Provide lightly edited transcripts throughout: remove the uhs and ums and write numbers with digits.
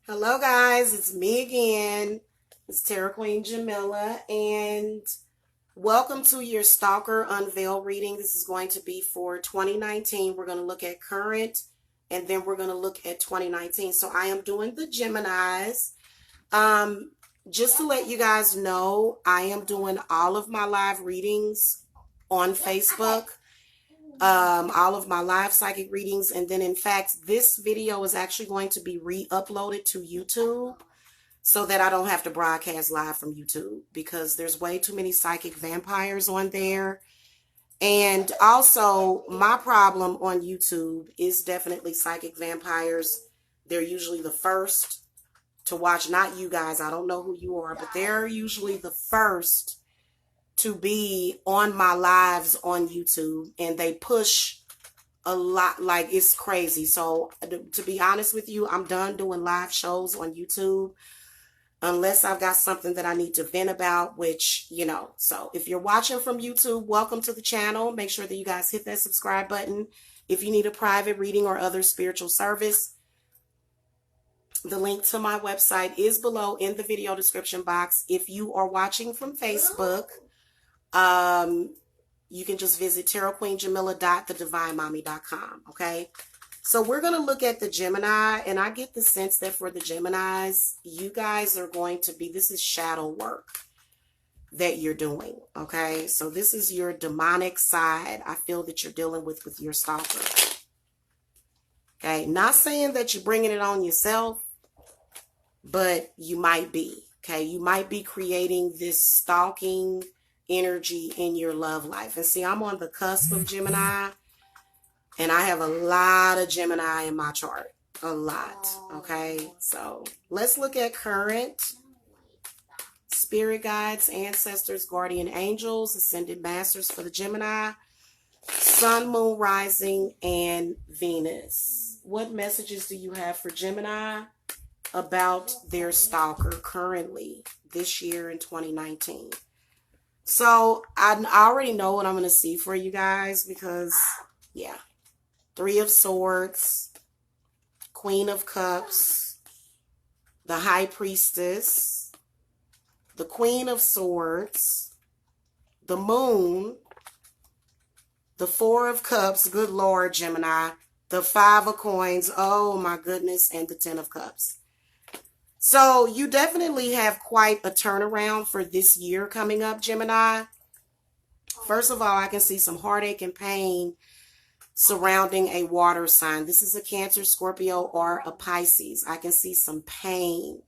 Hello guys, it's me again. It's Terra Queen Jamila, and welcome to your Stalker Unveiled reading. This is going to be for 2019. We're going to look at current, and then we're going to look at 2019. So I am doing the Geminis. Just to let you guys know, I am doing all of my live readings on Facebook. All of my live psychic readings, and then in fact this video is actually going to be re-uploaded to YouTube so that I don't have to broadcast live from YouTube because there's way too many psychic vampires on there. And also my problem on YouTube is definitely psychic vampires. They're usually the first to watch, not you guys, I don't know who you are, but they're usually the first to be on my lives on YouTube, and they push a lot, like it's crazy. So to be honest with you, I'm done doing live shows on YouTube unless I've got something that I need to vent about, which, you know. So if you're watching from YouTube, welcome to the channel. Make sure that you guys hit that subscribe button. If you need a private reading or other spiritual service, the link to my website is below in the video description box. If you are watching from Facebook, you can just visit tarotqueenjamila.thedivinemommy.com. Okay. So we're going to look at the Gemini, and I get the sense that for the Geminis, you guys are going to be, this is shadow work that you're doing. Okay. So this is your demonic side. I feel that you're dealing with your stalker. Okay. Not saying that you're bringing it on yourself, but you might be. Okay. You might be creating this stalking energy in your love life. And see, I'm on the cusp of Gemini, and I have a lot of Gemini in my chart. A lot. Okay, so let's look at current. Spirit guides, ancestors, guardian angels, ascended masters for the Gemini. Sun, moon, rising, and Venus. What messages do you have for Gemini about their stalker currently this year in 2019? So I already know what I'm going to see for you guys because, yeah, Three of Swords, Queen of Cups, the High Priestess, the Queen of Swords, the Moon, the Four of Cups, good Lord, Gemini, the Five of Coins, oh my goodness, and the Ten of Cups. So you definitely have quite a turnaround for this year coming up, Gemini. First of all, I can see some heartache and pain surrounding a water sign. This is a Cancer, Scorpio, or a Pisces. I can see some pain,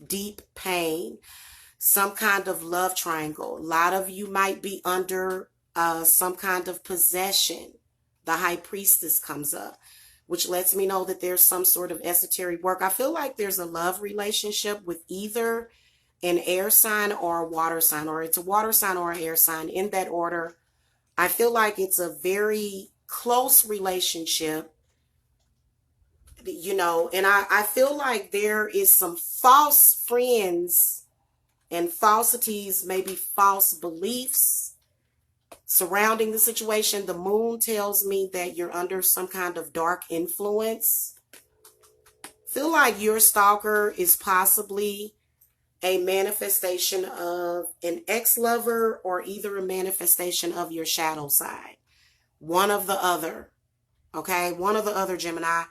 deep pain, some kind of love triangle. A lot of you might be under some kind of possession. The High Priestess comes up, which lets me know that there's some sort of esoteric work. I feel like there's a love relationship with either an air sign or a water sign, or it's a water sign or an air sign, in that order. I feel like it's a very close relationship, you know, and I feel like there is some false friends and falsities, maybe false beliefs surrounding the situation. The moon tells me that you're under some kind of dark influence. Feel like your stalker is possibly a manifestation of an ex-lover, or either a manifestation of your shadow side. One of the other. Okay, one of the other, Gemini.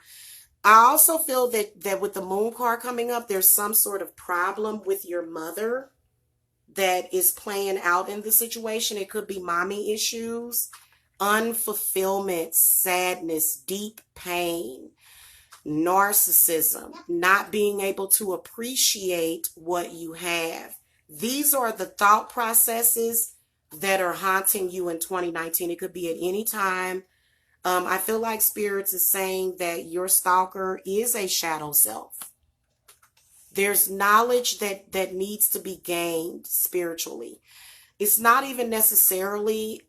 I also feel that with the moon card coming up, there's some sort of problem with your mother that is playing out in the situation. It could be mommy issues, unfulfillment, sadness, deep pain, narcissism, not being able to appreciate what you have. These are the thought processes that are haunting you in 2019. It could be at any time. I feel like Spirits is saying that your stalker is a shadow self. There's knowledge that needs to be gained spiritually. It's not even necessarily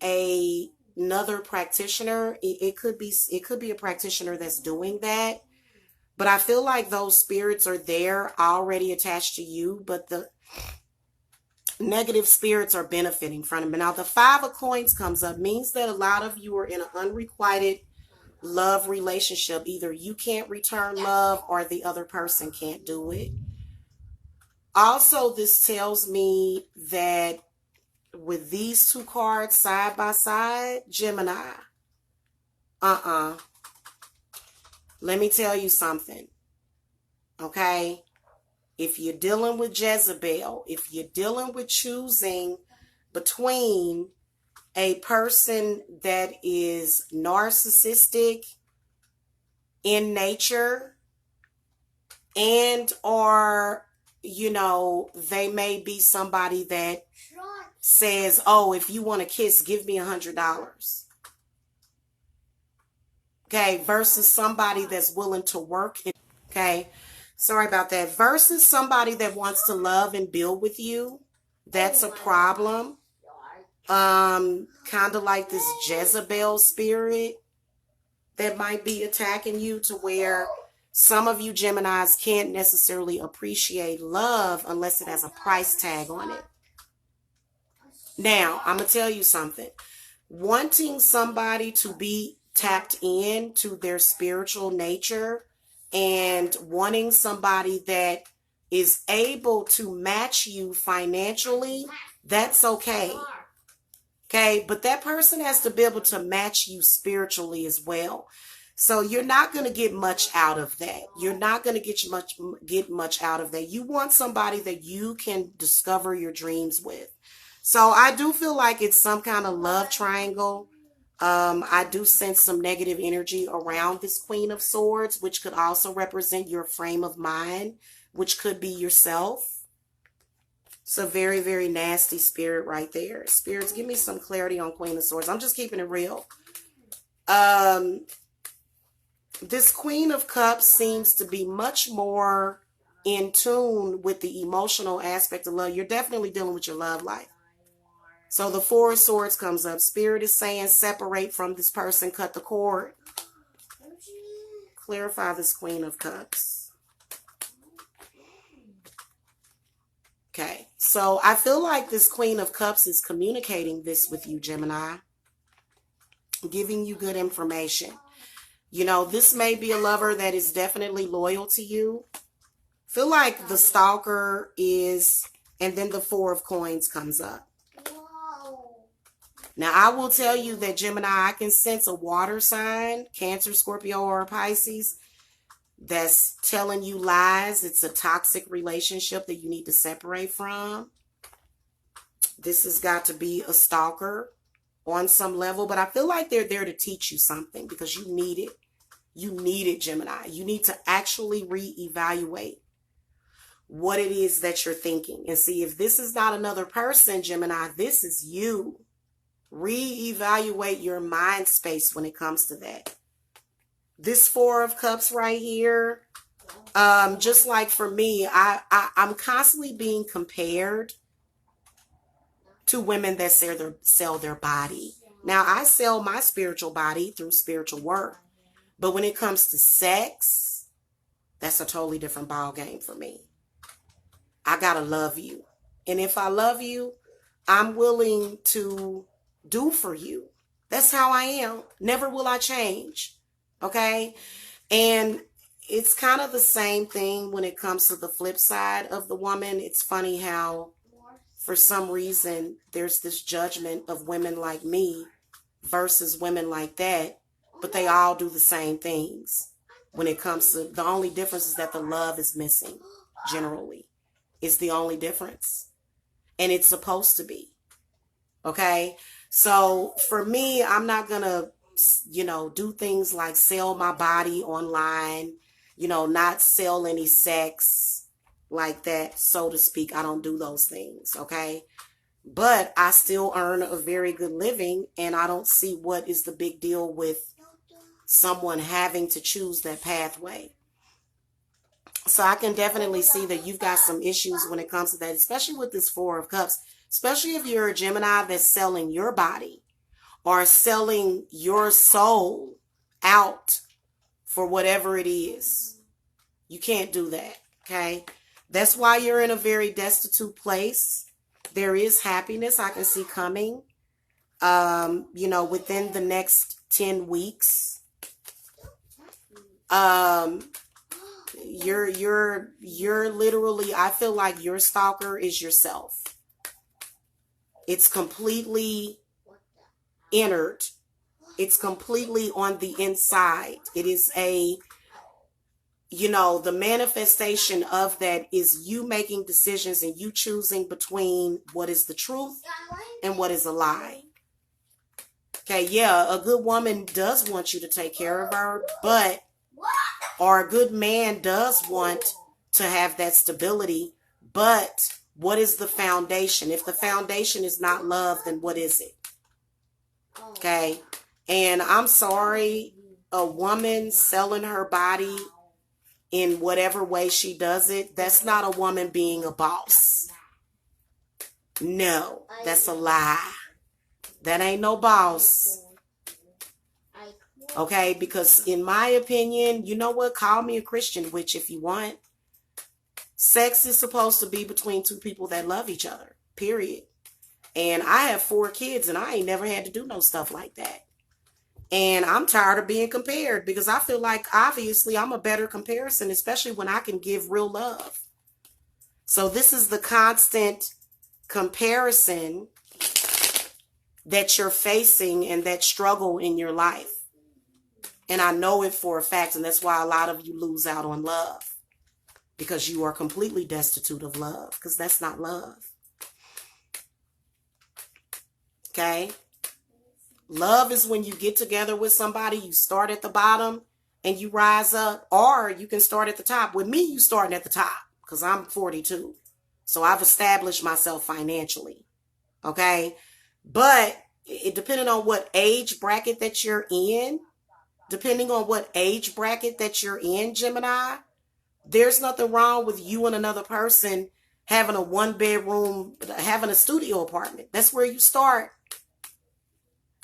another practitioner. It could be a practitioner that's doing that. But I feel like those spirits are there already attached to you, but the negative spirits are benefiting from them. Now the Five of Coins comes up, means that a lot of you are in an unrequited love relationship. Either you can't return love or the other person can't do it. Also, this tells me that with these two cards side by side, Gemini, let me tell you something, okay? If you're dealing with Jezebel, if you're dealing with choosing between a person that is narcissistic in nature and or, you know, they may be somebody that says, oh, if you want a kiss, give me $100. Okay, versus somebody that's willing to work. Okay, sorry about that. Versus somebody that wants to love and build with you. That's a problem. Kind of like this Jezebel spirit that might be attacking you, to where some of you Geminis can't necessarily appreciate love unless it has a price tag on it. Now, I'm going to tell you something. Wanting somebody to be tapped into their spiritual nature and wanting somebody that is able to match you financially, that's okay. Okay, but that person has to be able to match you spiritually as well. So you're not going to get much out of that. You're not going to get much out of that. You want somebody that you can discover your dreams with. So I do feel like it's some kind of love triangle. I do sense some negative energy around this Queen of Swords, which could also represent your frame of mind, which could be yourself. It's a very, very nasty spirit right there. Spirits, give me some clarity on Queen of Swords. I'm just keeping it real. This Queen of Cups seems to be much more in tune with the emotional aspect of love. You're definitely dealing with your love life. So the Four of Swords comes up. Spirit is saying separate from this person, cut the cord. Clarify this Queen of Cups. Okay, so I feel like this Queen of Cups is communicating this with you, Gemini, giving you good information. You know, this may be a lover that is definitely loyal to you. Feel like the Stalker is, and then the Four of Coins comes up. Now, I will tell you that, Gemini, I can sense a water sign, Cancer, Scorpio, or Pisces, that's telling you lies. It's a toxic relationship that you need to separate from. This has got to be a stalker on some level, but I feel like they're there to teach you something because you need it. You need it, Gemini. You need to actually reevaluate what it is that you're thinking and see if this is not another person, Gemini, this is you. Reevaluate your mind space when it comes to that. This Four of Cups right here, just like for me, I'm constantly being compared to women that sell their body. Now, I sell my spiritual body through spiritual work. But when it comes to sex, that's a totally different ball game for me. I gotta love you. And if I love you, I'm willing to do for you. That's how I am. Never will I change. Okay? And it's kind of the same thing when it comes to the flip side of the woman. It's funny how, for some reason, there's this judgment of women like me versus women like that, but they all do the same things. When it comes to, the only difference is that the love is missing, generally. It's the only difference. And it's supposed to be. Okay? So for me, I'm not going to, you know, do things like sell my body online, you know, not sell any sex like that, so to speak. I don't do those things. Okay? But I still earn a very good living, and I don't see what is the big deal with someone having to choose that pathway. So I can definitely see that you've got some issues when it comes to that, especially with this Four of Cups, especially if you're a Gemini that's selling your body or selling your soul out for whatever it is. You can't do that, okay? That's why you're in a very destitute place. There is happiness I can see coming, you know, within the next 10 weeks. Um, you're literally, I feel like your stalker is yourself. It's completely inert. It's completely on the inside. It is the manifestation of that is you making decisions and you choosing between what is the truth and what is a lie. Okay, yeah, a good woman does want you to take care of her, or a good man does want to have that stability, but what is the foundation? If the foundation is not love, then what is it? Okay, and I'm sorry, a woman selling her body in whatever way she does it, that's not a woman being a boss. No, that's a lie. That ain't no boss. Okay, because in my opinion, you know what? Call me a Christian witch if you want. Sex is supposed to be between two people that love each other, period. And I have 4 kids and I ain't never had to do no stuff like that. And I'm tired of being compared because I feel like obviously I'm a better comparison, especially when I can give real love. So this is the constant comparison that you're facing and that struggle in your life. And I know it for a fact, and that's why a lot of you lose out on love. Because you are completely destitute of love, because that's not love. Okay? Love is when you get together with somebody, you start at the bottom and you rise up, or you can start at the top. With me, you starting at the top because I'm 42. So I've established myself financially. Okay? But it depending on what age bracket that you're in, Gemini, there's nothing wrong with you and another person having a 1-bedroom, having a studio apartment. That's where you start.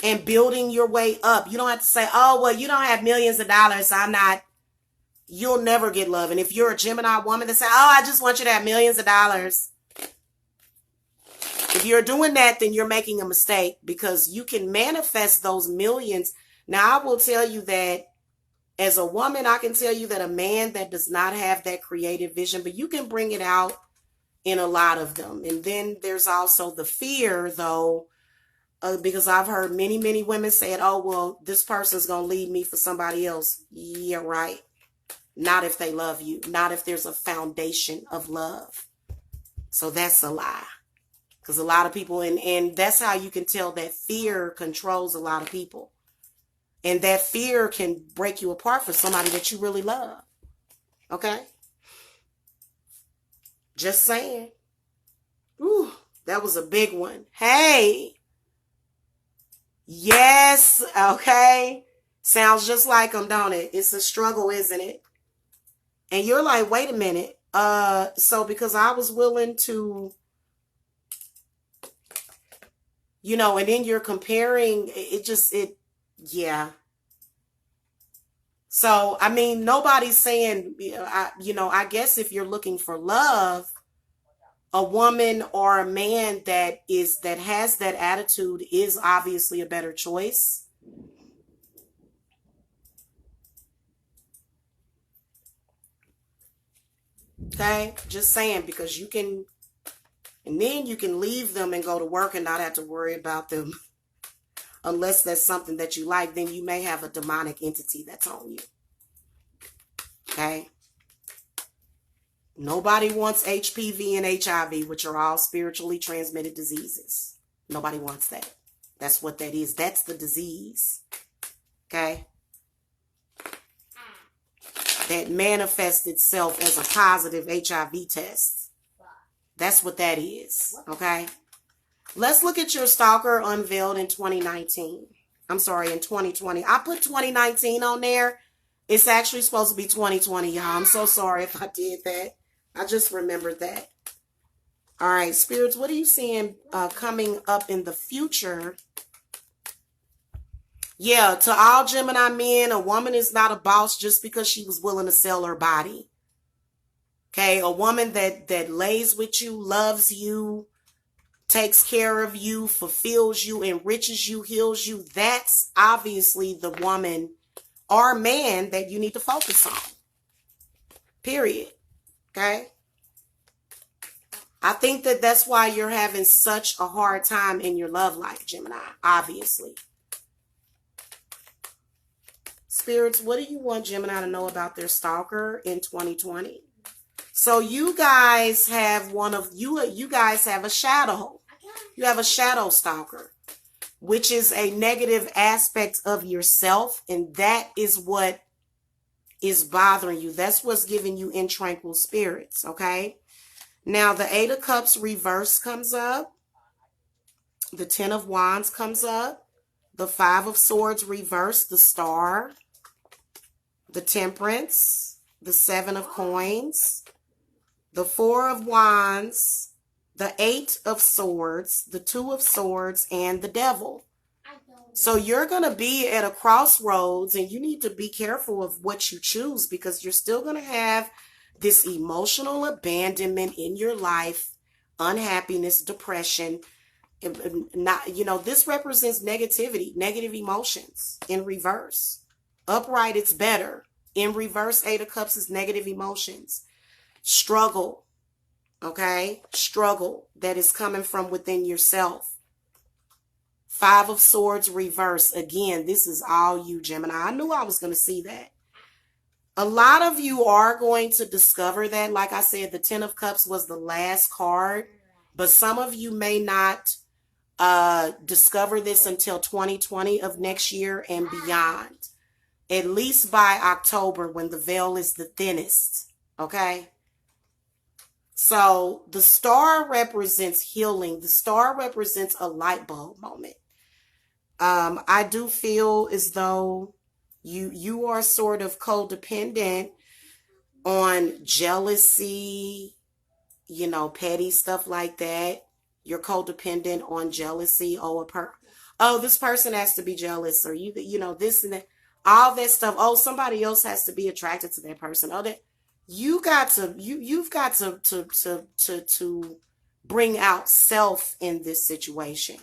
And building your way up. You don't have to say, oh, well, you don't have millions of dollars. You'll never get love. And if you're a Gemini woman that say, oh, I just want you to have millions of dollars. If you're doing that, then you're making a mistake because you can manifest those millions. Now, I will tell you that as a woman, I can tell you that a man that does not have that creative vision, but you can bring it out in a lot of them. And then there's also the fear, though, because I've heard many, many women say, oh, well, this person's going to leave me for somebody else. Yeah, right. Not if they love you. Not if there's a foundation of love. So that's a lie. Because a lot of people, and that's how you can tell that fear controls a lot of people. And that fear can break you apart for somebody that you really love. Okay? Just saying. Ooh, that was a big one. Hey. Yes, okay. Sounds just like them, don't it? It's a struggle, isn't it? And you're like, wait a minute. So because I was willing to, and then you're comparing, yeah. So, I mean, nobody's saying, I guess if you're looking for love, a woman or a man that has that attitude is obviously a better choice. Okay, just saying, because you can, and then you can leave them and go to work and not have to worry about them. Unless that's something that you like, then you may have a demonic entity that's on you. Okay. Nobody wants HPV and HIV, which are all spiritually transmitted diseases. Nobody wants that. That's what that is. That's the disease. Okay? That manifests itself as a positive HIV test. That's what that is. Okay? Let's look at your Stalker Unveiled in 2019. I'm sorry, in 2020. I put 2019 on there. It's actually supposed to be 2020, y'all. I'm so sorry if I did that. I just remembered that. All right, spirits, what are you seeing coming up in the future? Yeah, to all Gemini men, a woman is not a boss just because she was willing to sell her body. Okay, a woman that lays with you, loves you, takes care of you, fulfills you, enriches you, heals you. That's obviously the woman or man that you need to focus on. Period. Okay? I think that that's why you're having such a hard time in your love life, Gemini, obviously. Spirits, what do you want Gemini to know about their stalker in 2020? So you guys have you guys have a shadow. You have a shadow stalker, which is a negative aspect of yourself, and that is what is bothering you. That's what's giving you intranquil spirits, okay? Now, the 8 of Cups reverse comes up. The 10 of Wands comes up. The 5 of Swords reverse, the Star. The Temperance. The 7 of Coins. The 4 of Wands. The 8 of Swords. The 2 of Swords. And the Devil. So you're going to be at a crossroads, and you need to be careful of what you choose, because you're still going to have this emotional abandonment in your life, unhappiness, depression. This represents negativity, negative emotions in reverse. Upright, it's better. In reverse, 8 of Cups is negative emotions. Struggle, okay? Struggle that is coming from within yourself. 5 of Swords reverse. Again, this is all you, Gemini. I knew I was going to see that. A lot of you are going to discover that. Like I said, the 10 of Cups was the last card, but some of you may not discover this until 2020 of next year and beyond. At least by October, when the veil is the thinnest. Okay? So the star represents healing. The star represents a light bulb moment. I do feel as though you are sort of codependent on jealousy, petty stuff like that. You're codependent on jealousy. This person has to be jealous, or this and that, all that stuff. Oh, somebody else has to be attracted to that person. Oh, that you've got to bring out self in this situation.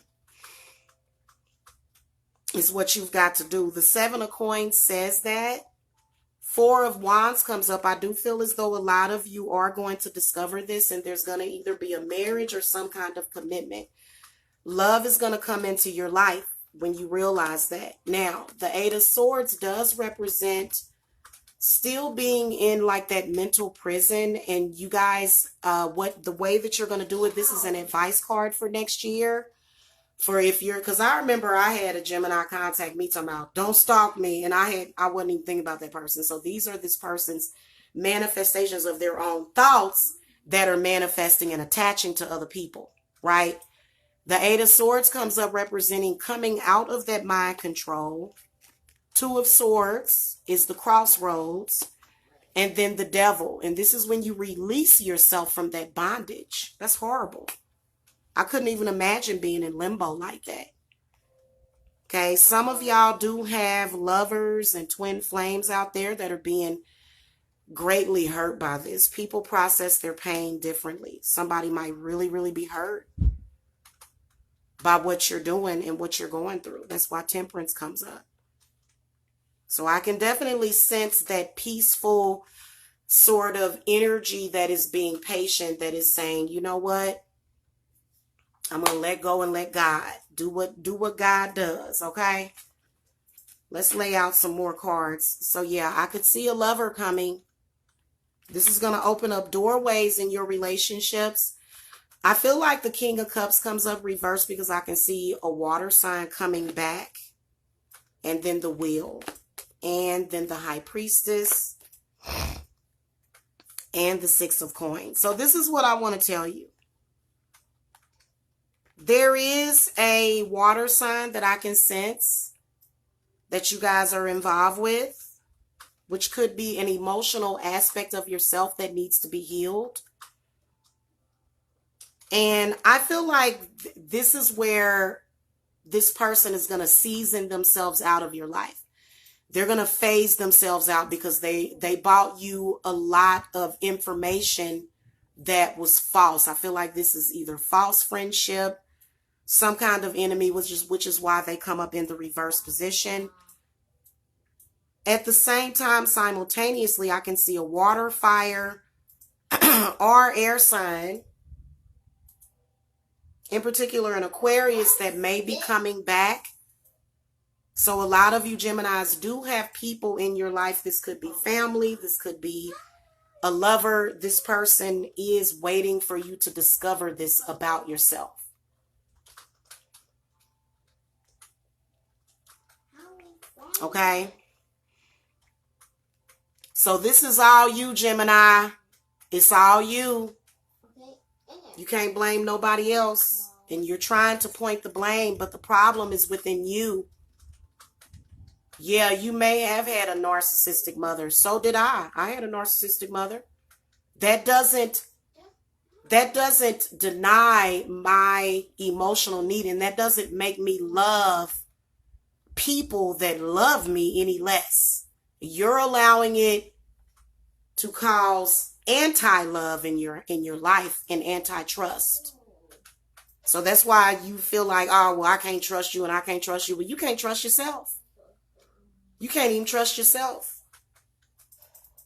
Is what you've got to do. The 7 of Coins says that. 4 of Wands comes up. I do feel as though a lot of you are going to discover this, and there's going to either be a marriage or some kind of commitment. Love is going to come into your life when you realize that. Now, the 8 of Swords does represent still being in like that mental prison, and you guys, the way that you're going to do it, this is an advice card for next year. Because I remember I had a Gemini contact me talking about, don't stalk me. And I wasn't even thinking about that person. So these are this person's manifestations of their own thoughts that are manifesting and attaching to other people, right? The 8 of Swords comes up representing coming out of that mind control. 2 of Swords is the crossroads. And then the Devil. And this is when you release yourself from that bondage. That's horrible. I couldn't even imagine being in limbo like that. Okay, some of y'all do have lovers and twin flames out there that are being greatly hurt by this. People process their pain differently. Somebody might really, really be hurt by what you're doing and what you're going through. That's why Temperance comes up. So I can definitely sense that peaceful sort of energy that is being patient, that is saying, you know what? I'm going to let go and let God do what God does, okay? Let's lay out some more cards. So yeah, I could see a lover coming. This is going to open up doorways in your relationships. I feel like the King of Cups comes up reversed because I can see a water sign coming back. And then the Wheel. And then the High Priestess. And the 6 of Coins. So this is what I want to tell you. There is a water sign that I can sense that you guys are involved with, which could be an emotional aspect of yourself that needs to be healed. And I feel like this is where this person is going to season themselves out of your life. They're going to phase themselves out because they bought you a lot of information that was false. I feel like this is either false friendship, some kind of enemy, which is why they come up in the reverse position. At the same time, simultaneously, I can see a water, fire, or air sign, in particular an Aquarius that may be coming back. So a lot of you Geminis do have people in your life. This could be family. This could be a lover. This person is waiting for you to discover this about yourself. Okay? So this is all you, Gemini. It's all you. You can't blame nobody else. And you're trying to point the blame, but the problem is within you. Yeah, you may have had a narcissistic mother. So did I. I had a narcissistic mother. That doesn't deny my emotional need, and that doesn't make me love people that love me any less. You're allowing it to cause anti-love in your life and anti-trust. So that's why you feel like, oh, well, I can't trust you and I can't trust you. Well, you can't trust yourself. You can't even trust yourself.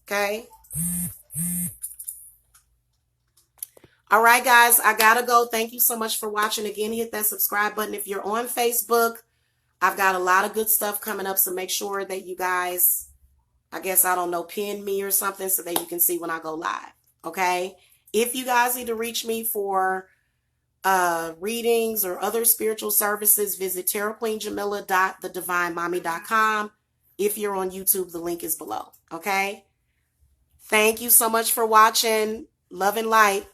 Okay? All right, guys, I gotta go. Thank you so much for watching. Again, hit that subscribe button. If you're on Facebook, I've got a lot of good stuff coming up, so make sure that you guys, I guess, I don't know, pin me or something so that you can see when I go live. Okay? If you guys need to reach me for readings or other spiritual services, visit tarotqueenjamila.thedivinemommy.com. If you're on YouTube, the link is below. Okay? Thank you so much for watching. Love and light.